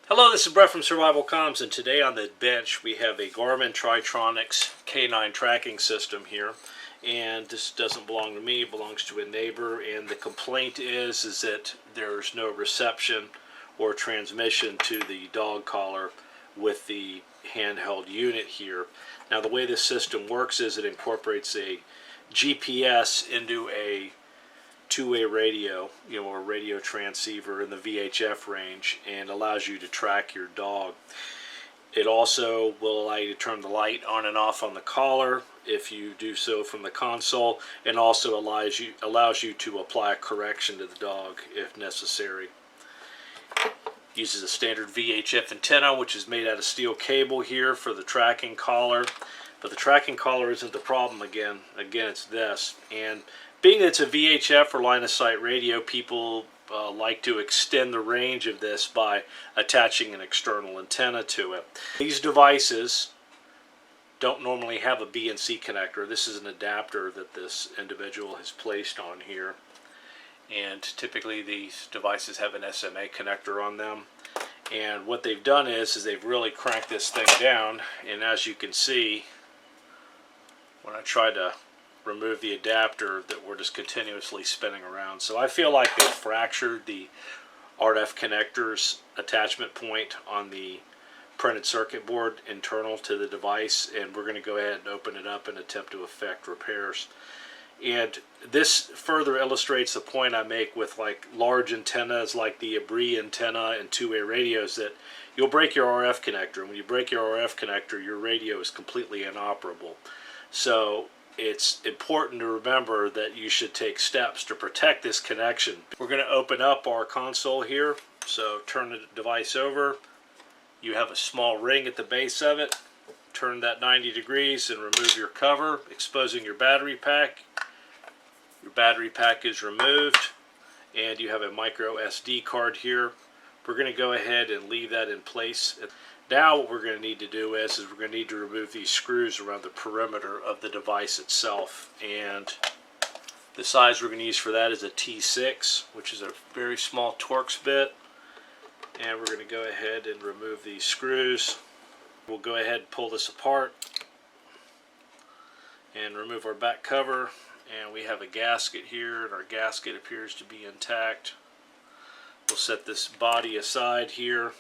Hello, this is Brett from SurvivalComms, and today on the bench we have a Garmin Tritronics K9 tracking system here. And this doesn't belong to me, it belongs to a neighbor, and the complaint is that there's no reception or transmission to the dog collar with the handheld unit here. Now the way this system works is it incorporates a GPS into a two-way radio, or radio transceiver in the VHF range, and allows you to track your dog. It also will allow you to turn the light on and off on the collar if you do so from the console, and also allows you to apply a correction to the dog if necessary. It uses a standard VHF antenna, which is made out of steel cable here for the tracking collar. But the tracking collar isn't the problem again. It's this. And being that it's a VHF or line of sight radio, people like to extend the range of this by attaching an external antenna to it. These devices don't normally have a B and C connector. This is an adapter that this individual has placed on here. And typically these devices have an SMA connector on them. And what they've done is they've really cranked this thing down, and as you can see, when I try to remove the adapter, that we're just continuously spinning around. So I feel like they fractured the RF connectors attachment point on the printed circuit board internal to the device, and we're going to go ahead and open it up and attempt to effect repairs. And this further illustrates the point I make with like large antennas like the Abri antenna and two-way radios, that you'll break your RF connector, and when you break your RF connector, your radio is completely inoperable. So it's important to remember that you should take steps to protect this connection. We're going to open up our console here. So turn the device over. You have a small ring at the base of it. Turn that 90 degrees and remove your cover, exposing your battery pack. Your battery pack is removed, and you have a micro SD card here. We're going to go ahead and leave that in place. Now what we're going to need to do is we're going to need to remove these screws around the perimeter of the device itself. And the size we're going to use for that is a T6, which is a very small Torx bit. And we're going to go ahead and remove these screws. We'll go ahead and pull this apart and remove our back cover. And we have a gasket here, and our gasket appears to be intact. We'll set this body aside here,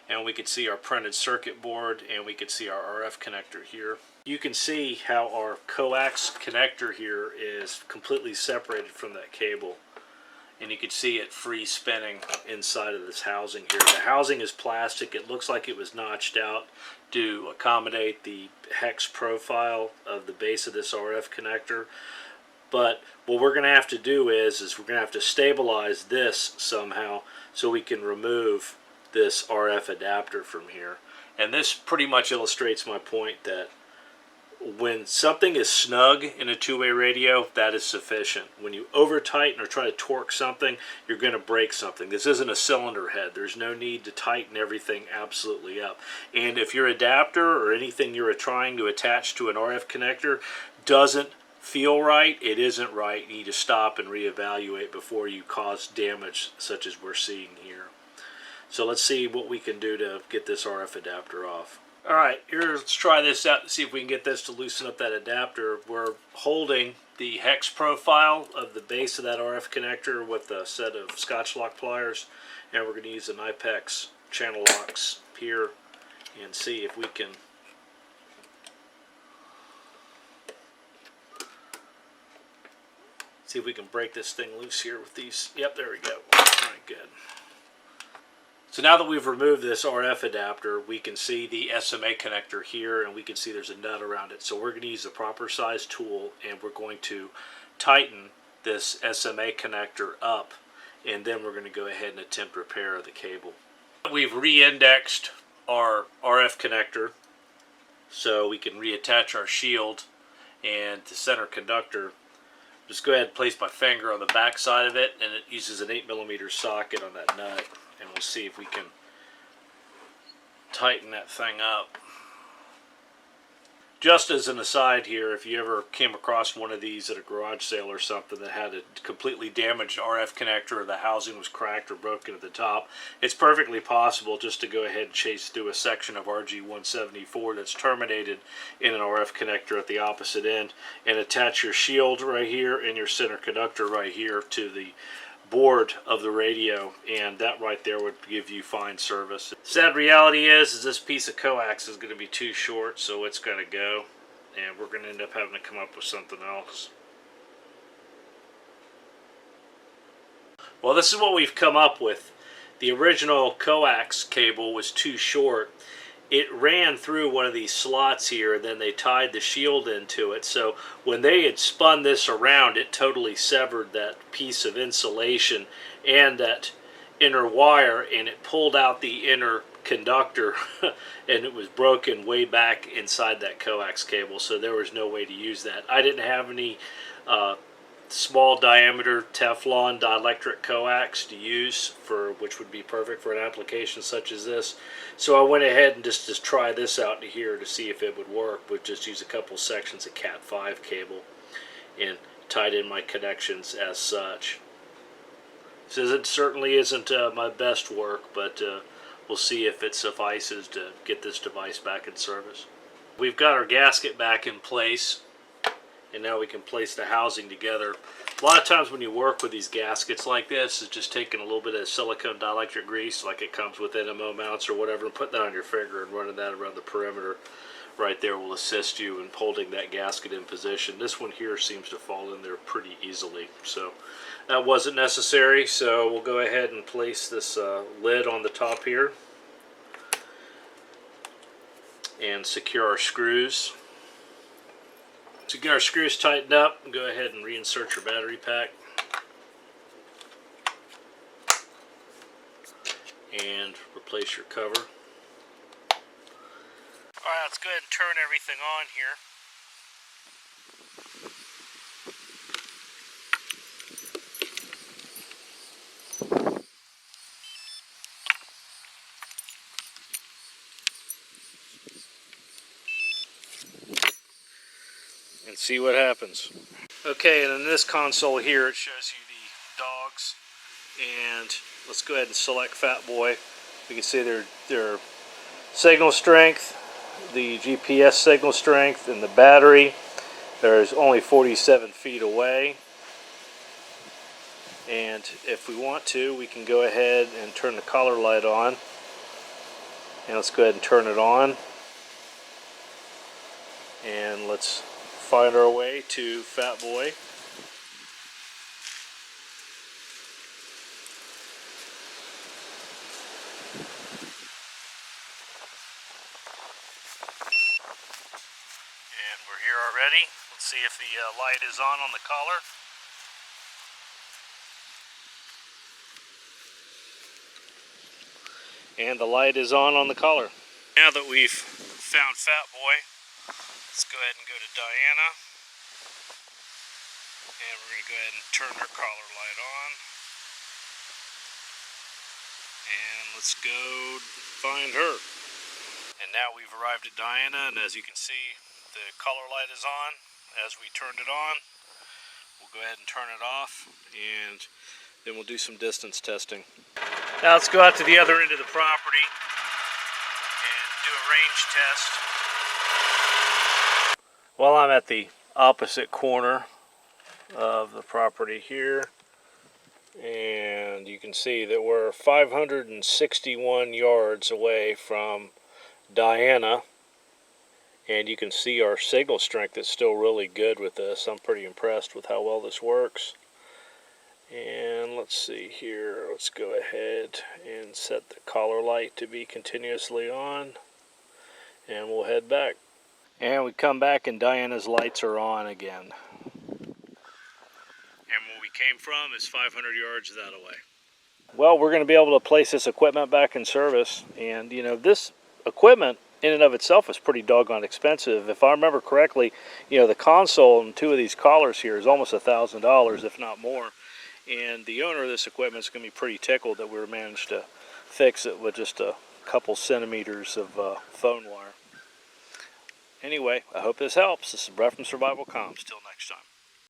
and we can see our printed circuit board, and we can see our RF connector here. You can see how our coax connector here is completely separated from that cable, and you can see it free spinning inside of this housing here. The housing is plastic. It looks like it was notched out to accommodate the hex profile of the base of this RF connector. But what we're going to have to do is we're going to have to stabilize this somehow so we can remove this RF adapter from here. And this pretty much illustrates my point that when something is snug in a two-way radio, that is sufficient. When you over tighten or try to torque something, you're going to break something. This isn't a cylinder head. There's no need to tighten everything absolutely up. And if your adapter or anything you're trying to attach to an RF connector doesn't feel right, it isn't right. You need to stop and reevaluate before you cause damage such as we're seeing here. So let's see what we can do to get this RF adapter off. Alright, let's try this out to see if we can get this to loosen up that adapter. We're holding the hex profile of the base of that RF connector with a set of Scotch lock pliers, and we're going to use an Ipex channel locks here and see if we can break this thing loose here with these. Yep, there we go. Alright, good. So now that we've removed this RF adapter, we can see the SMA connector here, and we can see there's a nut around it. So we're going to use the proper size tool, and we're going to tighten this SMA connector up, and then we're going to go ahead and attempt repair of the cable. We've re-indexed our RF connector so we can reattach our shield and the center conductor. Just go ahead and place my finger on the back side of it, and it uses an 8mm socket on that nut. And we'll see if we can tighten that thing up. Just as an aside here, if you ever came across one of these at a garage sale or something that had a completely damaged RF connector, or the housing was cracked or broken at the top, it's perfectly possible just to go ahead and chase through a section of RG174 that's terminated in an RF connector at the opposite end and attach your shield right here and your center conductor right here to the board of the radio, and that right there would give you fine service. Sad reality is this piece of coax is going to be too short, so it's going to go, and we're going to end up having to come up with something else. Well, this is what we've come up with. The original coax cable was too short. It ran through one of these slots here, and then they tied the shield into it. So when they had spun this around, it totally severed that piece of insulation and that inner wire, and it pulled out the inner conductor and it was broken way back inside that coax cable, so there was no way to use that. I didn't have any small diameter Teflon dielectric coax to use, which would be perfect for an application such as this. So I went ahead and just try this out here to see if it would work. Would just use a couple sections of Cat 5 cable and tied in my connections as such. So it certainly isn't my best work, but we'll see if it suffices to get this device back in service. We've got our gasket back in place, and now we can place the housing together. A lot of times when you work with these gaskets like this, is just taking a little bit of silicone dielectric grease, like it comes with NMO mounts or whatever, and putting that on your finger and running that around the perimeter right there will assist you in holding that gasket in position. This one here seems to fall in there pretty easily, so that wasn't necessary. So we'll go ahead and place this lid on the top here and secure our screws. To get our screws tightened up, go ahead and reinsert your battery pack and replace your cover. Alright, let's go ahead and turn everything on here. And see what happens. Okay, and in this console here it shows you the dogs, and let's go ahead and select Fat Boy. We can see their signal strength, the GPS signal strength, and the battery. There's only 47 feet away, and if we want to, we can go ahead and turn the collar light on, and let's go ahead and turn it on, and let's find our way to Fat Boy. And we're here already. Let's see if the light is on the collar. And the light is on the collar. Now that we've found Fat Boy, let's go ahead and go to Diana, and we're going to go ahead and turn her collar light on, and let's go find her. And now we've arrived at Diana, and as you can see, the collar light is on. As we turned it on, we'll go ahead and turn it off, and then we'll do some distance testing. Now let's go out to the other end of the property and do a range test. Well, I'm at the opposite corner of the property here, and you can see that we're 561 yards away from Diana, and you can see our signal strength is still really good with this. I'm pretty impressed with how well this works. And let's see here, let's go ahead and set the collar light to be continuously on, and we'll head back. And we come back and Diana's lights are on again. And where we came from is 500 yards that away. Well, we're going to be able to place this equipment back in service, and you know, this equipment in and of itself is pretty doggone expensive. If I remember correctly, you know, the console and two of these collars here is almost $1,000, if not more. And the owner of this equipment is going to be pretty tickled that we managed to fix it with just a couple centimeters of phone wire. Anyway, I hope this helps. This is Brett from SurvivalComms. Till next time.